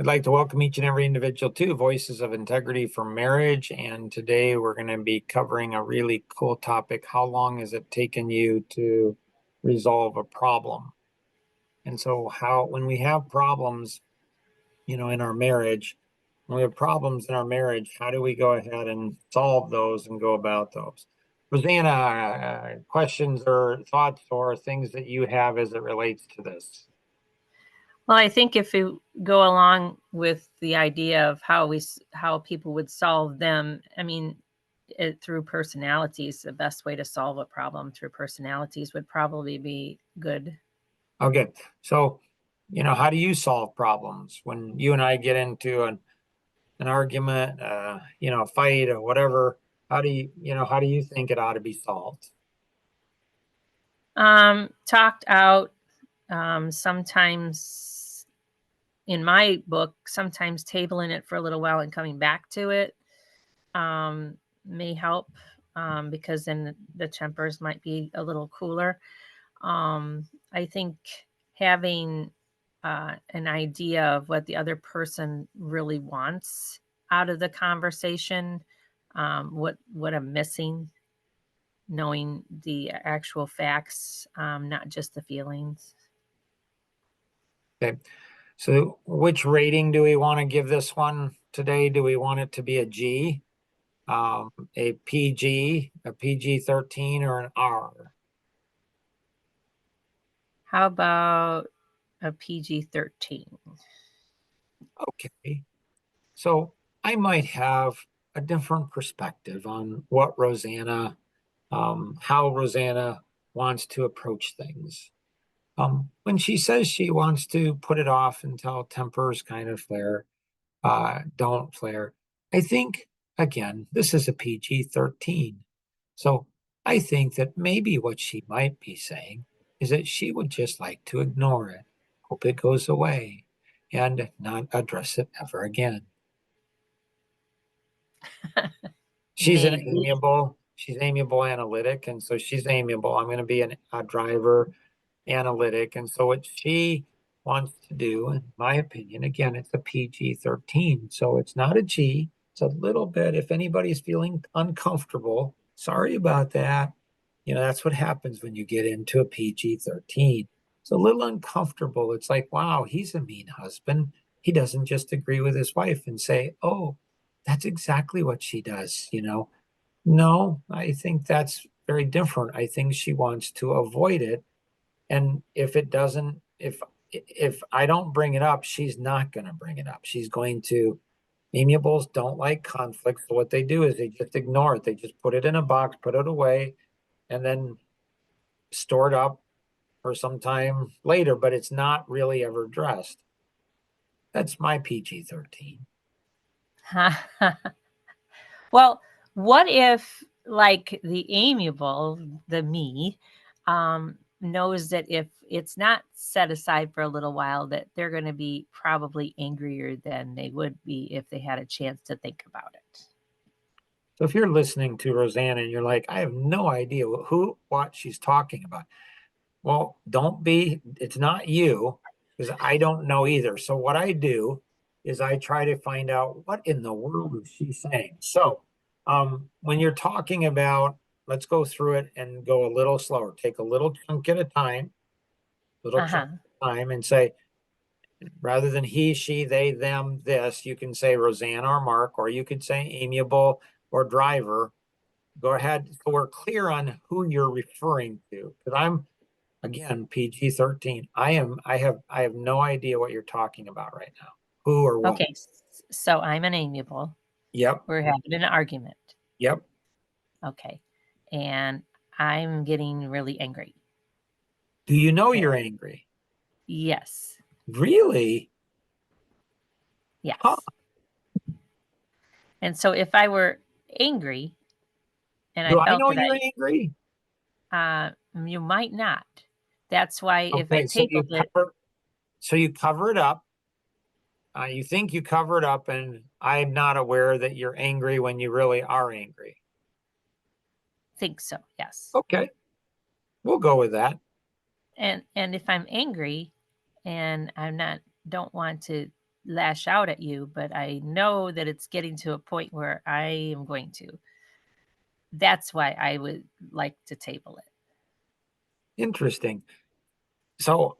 I'd like to welcome each and every individual to Voices of Integrity for Marriage. And today we're going to be covering a really cool topic. How long has it taken you to resolve a problem? And so when we have problems, in our marriage, when we have problems in our marriage, how do we go ahead and solve those and go about those? Rosanna, questions or thoughts or things that you have as it relates to this? Well, I think if you go along with the idea of how people would solve them, I mean, through personalities, the best way to solve a problem through personalities would probably be good. Okay. So, how do you solve problems when you and I get into an argument, a fight or whatever? How do you think it ought to be solved? Talked out. Sometimes in my book, sometimes tabling it for a little while and coming back to it may help, because then the tempers might be a little cooler. I think having an idea of what the other person really wants out of the conversation, what I'm missing, knowing the actual facts, not just the feelings. Okay. So, which rating do we want to give this one today? Do we want it to be a G, a PG, a PG-13, or an R? How about a PG-13? Okay. So, I might have a different perspective on what how Rosanna wants to approach things. When she says she wants to put it off until tempers kind of don't flare, I think, again, this is a PG-13. So I think that maybe what she might be saying is that she would just like to ignore it, hope it goes away, and not address it ever again. Maybe. She's amiable analytic, and so she's amiable. I'm going to be a driver analytic. And so what she wants to do, in my opinion, again, it's a PG-13. So it's not a G. It's a little bit, if anybody's feeling uncomfortable, sorry about that. That's what happens when you get into a PG-13. It's a little uncomfortable. It's like, wow, he's a mean husband. He doesn't just agree with his wife and say, oh, that's exactly what she does. No, I think that's very different. I think she wants to avoid it. And if I don't bring it up, she's not going to bring it up. She's going to, amiables don't like conflict. So what they do is they just ignore it. They just put it in a box, put it away, and then store it up for some time later, but it's not really ever addressed. That's my PG-13. Well, what if, like, the amiable, the me, knows that if it's not set aside for a little while, that they're going to be probably angrier than they would be if they had a chance to think about it. So if you're listening to Rosanna and you're like, I have no idea what she's talking about. Well, don't be, it's not you, because I don't know either. So what I do is I try to find out what in the world is she saying. So when you're talking about, let's go through it and go a little slower. Take a little chunk at a time, little chunk Uh-huh. at a time, and say, rather than he, she, they, them, this, you can say Rosanna or Mark, or you could say amiable or driver. Go ahead. So we're clear on who you're referring to. Because I'm, again, PG-13. I have no idea what you're talking about right now. Who or what? Okay. So I'm an amiable. Yep. We're having an argument. Yep. Okay. And I'm getting really angry. Do you know Okay. you're angry? Yes. Really? Huh. Yes. And so if I were angry and I Do I felt know that you're angry? you might not. That's why if I Okay, tabled it, so you cover it up. You think you cover it up, and I'm not aware that you're angry when you really are angry. think so, yes. Okay, we'll go with that. And if I'm angry and I'm not don't want to lash out at you, but I know that it's getting to a point where I am going to. That's why I would like to table it. Interesting. So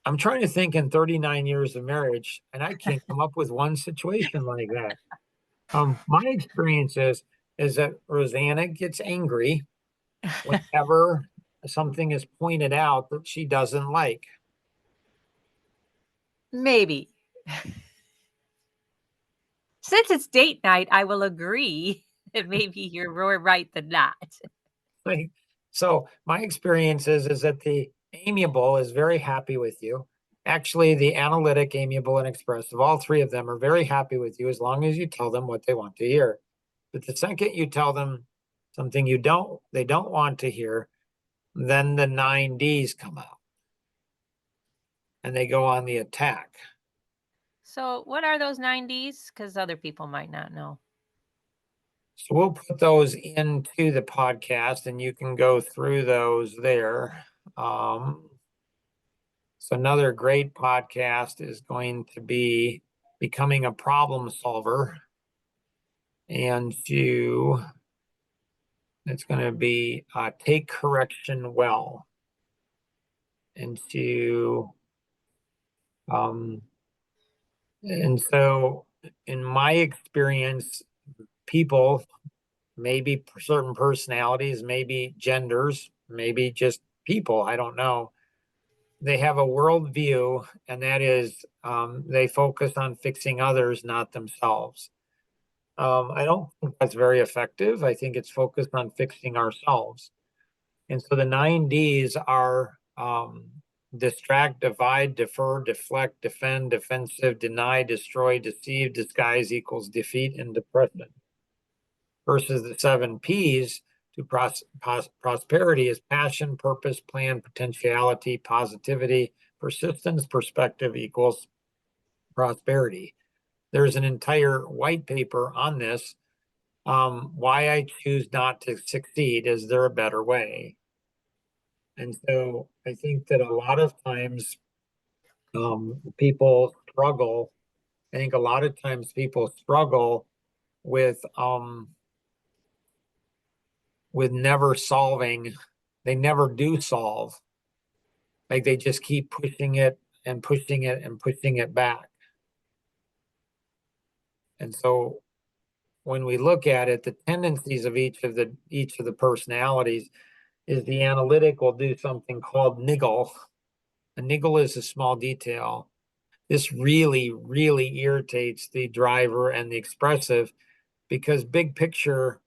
I'm trying to think in 39 years of marriage, and I can't come up with one situation like that. My experience is that Rosanna gets angry whenever something is pointed out that she doesn't like. Maybe. Since it's date night, I will agree that maybe you're more right than not. Like, so my experience is that the amiable is very happy with you. Actually, the analytic, amiable, and expressive, all three of them are very happy with you as long as you tell them what they want to hear. But the second you tell them something they don't want to hear, then the 9Ds come out and they go on the attack. So, what are those 90s? Because other people might not know. So we'll put those into the podcast and you can go through those there. So another great podcast is going to be Becoming a Problem Solver. And it's going to be Take Correction Well. And um, and so in my experience, people, maybe certain personalities, maybe genders, maybe just people, I don't know. They have a worldview, and that is they focus on fixing others, not themselves. I don't think that's very effective. I think it's focused on fixing ourselves. And so the 9Ds are distract, divide, defer, deflect, defend, defensive, deny, destroy, deceive, disguise equals defeat and depression. Versus the 7Ps to prosperity is passion, purpose, plan, potentiality, positivity, persistence, perspective equals prosperity. There's an entire white paper on this. Why I choose not to succeed. Is there a better way? And so I think that a lot of times people struggle. I think a lot of times people struggle with never solving. They never do solve. Like they just keep pushing it and pushing it and pushing it back. And so when we look at it, the tendencies of each of the personalities is the analytic will do something called niggle. A niggle is a small detail. This really, really irritates the driver and the expressive because big picture,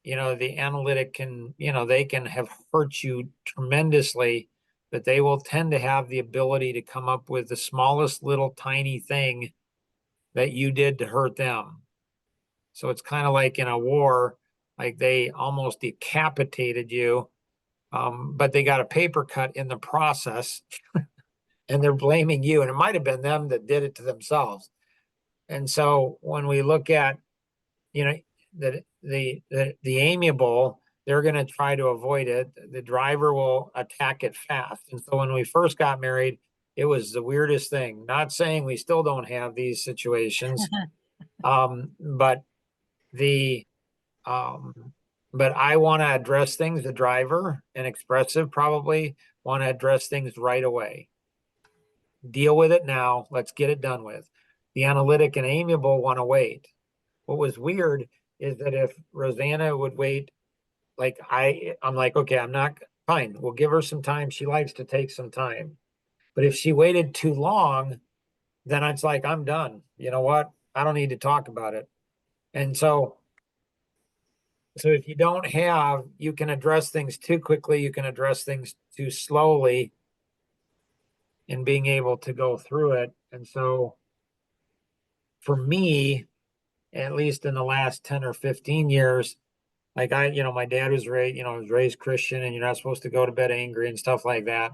the analytic can, they can have hurt you tremendously, but they will tend to have the ability to come up with the smallest little tiny thing that you did to hurt them. So it's kind of like in a war, like they almost decapitated you, but they got a paper cut in the process and they're blaming you. And it might have been them that did it to themselves. And so when we look at, you know, the amiable, they're going to try to avoid it. The driver will attack it fast. And so when we first got married, it was the weirdest thing. Not saying we still don't have these situations, but the but I want to address things. The driver and expressive probably want to address things right away. Deal with it now. Let's get it done with. The analytic and amiable want to wait. What was weird is that if Rosanna would wait, like I'm like, okay, I'm not fine. We'll give her some time. She likes to take some time. But if she waited too long, then it's like, I'm done. You know what? I don't need to talk about it. And so if you don't have, you can address things too quickly, you can address things too slowly in being able to go through it. And so for me, at least in the last 10 or 15 years, like my dad was raised Christian and you're not supposed to go to bed angry and stuff like that.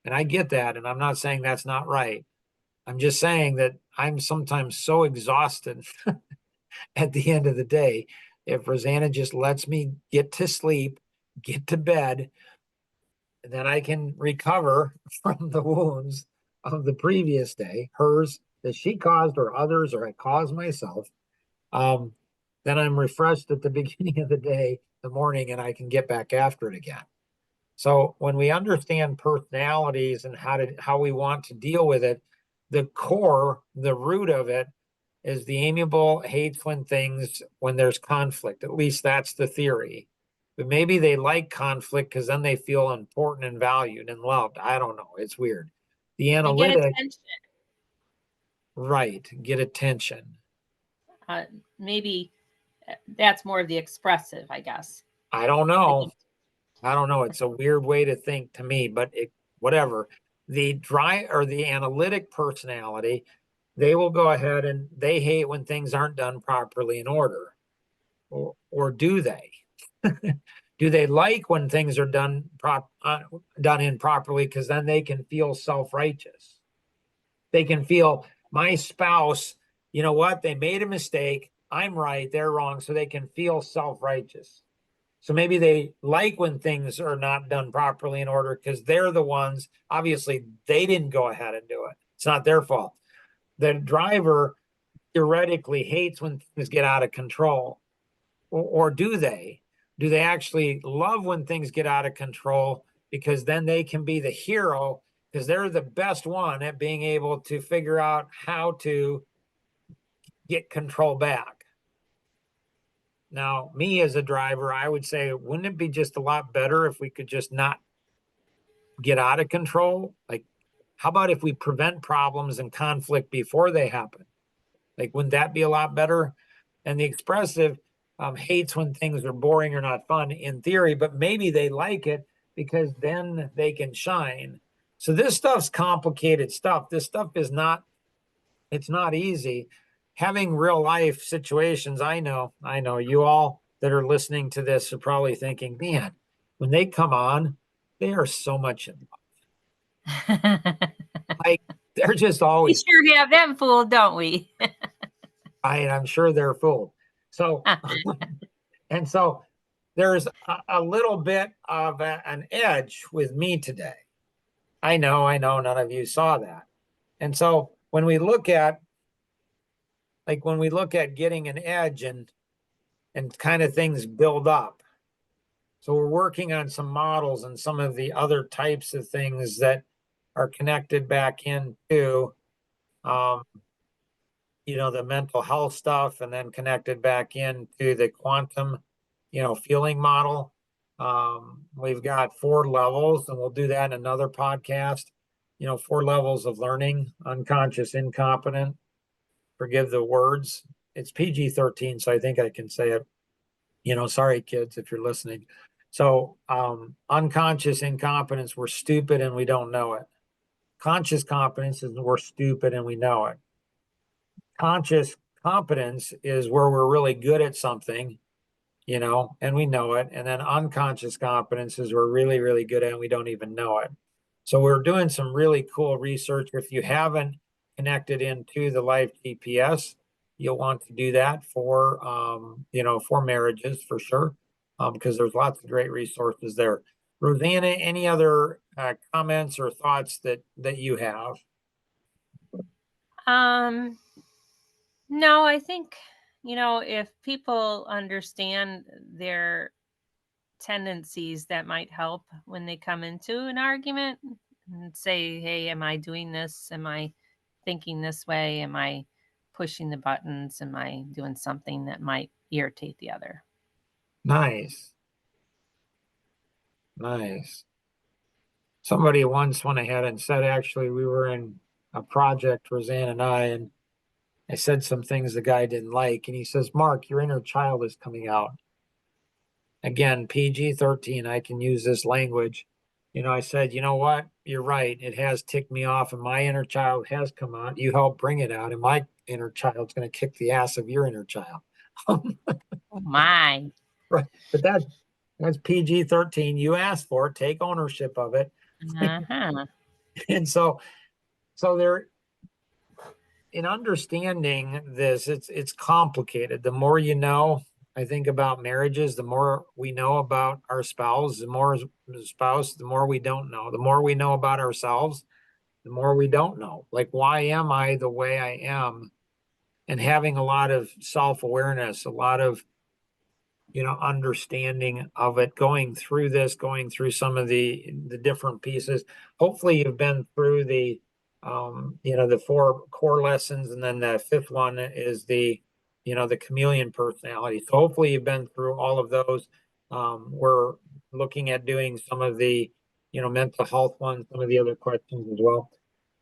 And I get that. And I'm not saying that's not right. I'm just saying that I'm sometimes so exhausted at the end of the day. If Rosanna just lets me get to sleep, get to bed, then I can recover from the wounds of the previous day, hers that she caused or others or I caused myself, then I'm refreshed at the beginning of the day, the morning, and I can get back after it again. So when we understand personalities and how we want to deal with it, the core, the root of it is the amiable hates when there's conflict. At least that's the theory. But maybe they like conflict because then they feel important and valued and loved. I don't know. It's weird. The They get analytic, attention. right, get attention. Maybe that's more of the expressive, I guess. I don't know. I don't know. It's a weird way to think to me, but whatever. The analytic personality, they will go ahead and they hate when things aren't done properly in order. Or do they? Do they like when things are done improperly? Because then they can feel self-righteous. They can feel my spouse, you know what? They made a mistake. I'm right. They're wrong. So they can feel self-righteous. So maybe they like when things are not done properly in order because they're the ones, obviously, they didn't go ahead and do it. It's not their fault. The driver theoretically hates when things get out of control. Or do they? Do they actually love when things get out of control because then they can be the hero because they're the best one at being able to figure out how to get control back? Now, me as a driver, I would say, wouldn't it be just a lot better if we could just not get out of control? Like, how about if we prevent problems and conflict before they happen? Like, wouldn't that be a lot better? And the expressive hates when things are boring or not fun in theory, but maybe they like it because then they can shine. So this stuff's complicated stuff. This stuff is not, it's not easy. Having real life situations, I know you all that are listening to this are probably thinking, man, when they come on, they are so much in love. Like they're just We always, sure have them fooled, don't we? I'm sure they're fooled. So, and so there's a little bit of an edge with me today. I know none of you saw that. And so when we look at getting an edge and kind of things build up. So we're working on some models and some of the other types of things that are connected back into um, the mental health stuff and then connected back into the quantum, feeling model. We've got 4 levels, and we'll do that in another podcast. 4 levels of learning: unconscious, incompetent. Forgive the words. It's PG-13, so I think I can say it. Sorry, kids, if you're listening. So, unconscious incompetence, we're stupid and we don't know it. Conscious competence is we're stupid and we know it. Conscious competence is where we're really good at something, and we know it. And then unconscious competence is we're really, really good at it and we don't even know it. So we're doing some really cool research. If you haven't connected into the Life GPS, you'll want to do that for, for marriages for sure, because there's lots of great resources there. Rosanna, any other comments or thoughts that you have? No, I think, if people understand their tendencies, that might help when they come into an argument and say, hey, am I doing this? Am I thinking this way? Am I pushing the buttons? Am I doing something that might irritate the other? Nice. Somebody once went ahead and said, actually, we were in a project, Roseanne and I said some things the guy didn't like, and he says, Mark, your inner child is coming out. Again, PG-13, I can use this language. I said, you know what? You're right. It has ticked me off, and my inner child has come out. You help bring it out, and my inner child's going to kick the ass of your inner child. Oh my. Right. But that's PG-13. You asked for it. Take ownership of it. Uh-huh. And so there, in understanding this, it's complicated. The more you know, I think, about marriages, the more we know about our spouse, the more we don't know. The more we know about ourselves, the more we don't know. Like, why am I the way I am? And having a lot of self-awareness, a lot of, understanding of it, going through some of the different pieces. Hopefully you've been through the the 4 core lessons, and then the 5th one is the chameleon personality. So hopefully you've been through all of those. We're looking at doing some of the mental health ones, some of the other questions as well.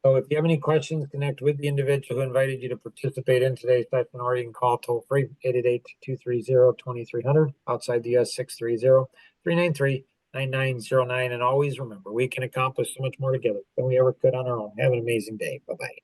So if you have any questions, connect with the individual who invited you to participate in today's session, or you can call toll free 888-230-2300, outside the US 630-393-9909. And always remember, we can accomplish so much more together than we ever could on our own. Have an amazing day. Bye-bye.